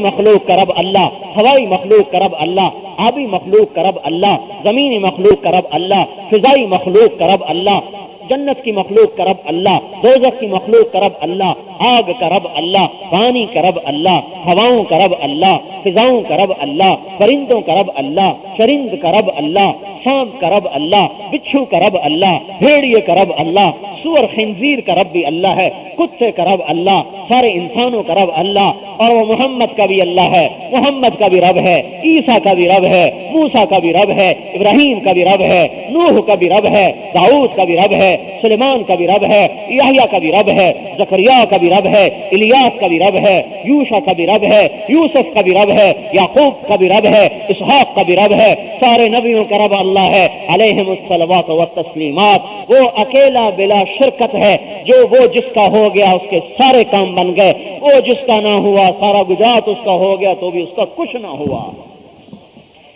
مخلوق کا رب اللہ، ہوائی مخلوق کا رب اللہ، آبی مخلوق کا رب اللہ، زمینی مخلوق کا رب اللہ، فضائی مخلوق کا رب اللہ، جنت کی مخلوق کا رب اللہ، دوزخ کی مخلوق کا رب اللہ، آگ کا رب اللہ، پانی کا رب اللہ، ہواؤں کا رب اللہ، فضاؤں کا رب اللہ، پرندوں کا رب اللہ، چرند کا رب اللہ، سانپ کا رب اللہ، بچھو کا رب اللہ، بھیڑیے کا رب اللہ، سور خنزیر کا رب بھی اللہ ہے، کتے کا رب اللہ، سارے انسانوں کا رب اللہ، اور وہ محمد کا بھی اللہ ہے، محمد کا بھی رب ہے، عیسیٰ کا بھی رب ہے، موسیٰ کا بھی رب ہے، ابراہیم کا بھی رب ہے، نوح کا بھی رب ہے، داؤد کا بھی رب ہے، سلیمان کا بھی رب ہے، یحییٰ کا بھی رب ہے، زکریا کا بھی رب ہے، الیاس کا بھی رب ہے، یوشع کا بھی رب ہے، یوسف کا بھی رب ہے، یعقوب کا بھی رب ہے، اسحاق کا بھی رب ہے، سارے نبیوں کا رب اللہ ہے علیہم الصلوات والتسلیمات۔ وہ اکیلا بلا شرکت ہے، جو وہ جس کا ہو گیا اس کے سارے کام بن گئے، وہ جس کا نہ ہوا سارا گجرات اس کا ہو گیا تو بھی اس کا کچھ نہ ہوا۔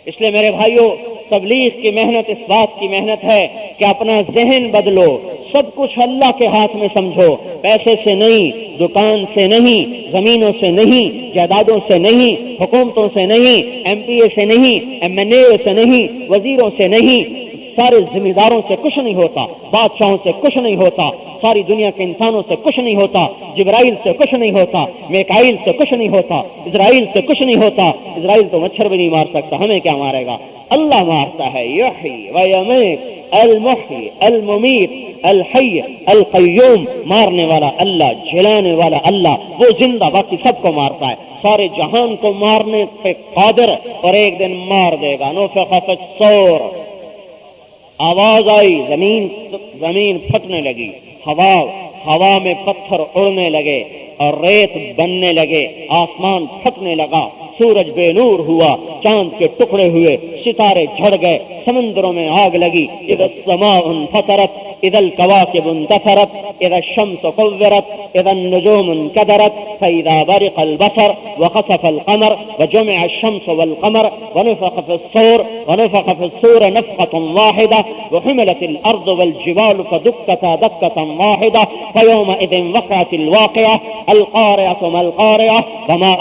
اس لیے میرے بھائیوں، تبلیغ کی محنت اس بات کی محنت ہے کہ اپنا ذہن بدلو، سب کچھ اللہ کے ہاتھ میں سمجھو، پیسے سے نہیں، دکان سے نہیں، زمینوں سے نہیں، جائیدادوں سے نہیں، حکومتوں سے نہیں، ایم پی اے سے نہیں، ایم این اے سے نہیں، وزیروں سے نہیں، سارے ذمہ داروں سے کچھ نہیں ہوتا، بادشاہوں سے کچھ نہیں ہوتا، ساری دنیا کے انسانوں سے کچھ نہیں ہوتا، جبرائیل سے کچھ نہیں ہوتا، میکائیل سے کچھ نہیں ہوتا، اسرائیل سے کچھ نہیں ہوتا۔ اسرائیل تو مچھر بھی نہیں مار سکتا، ہمیں کیا مارے گا؟ اللہ مارتا ہے، یحیی و یمیت، المحیی الممیت الحی القیوم، مارنے والا اللہ، جلانے والا اللہ، وہ زندہ، باقی سب کو مارتا ہے، سارے جہان کو مارنے پہ قادر، اور ایک دن مار دے گا۔ نفخ فی الصور، آواز آئی، زمین پھٹنے لگی، ہوا میں پتھر اڑنے لگے اور ریت بننے لگے، آسمان پھٹنے لگا، سورج بے نور ہوا، چاند کے ٹکڑے ہوئے، ستارے جھڑ گئے، سمندروں میں آگ لگی۔ اذا السماء انفطرت، اذا الكواكب انتثرت، اذا الشمس كورت، اذا النجوم انكدرت، فاذا برق البصر وخسف القمر وجمع الشمس والقمر ونفخ في الصور نفخة واحدة وحملت الارض والجبال فدكتا دكة واحدة فيومئذ وقعت الواقعة، القارعة ما القارعة وما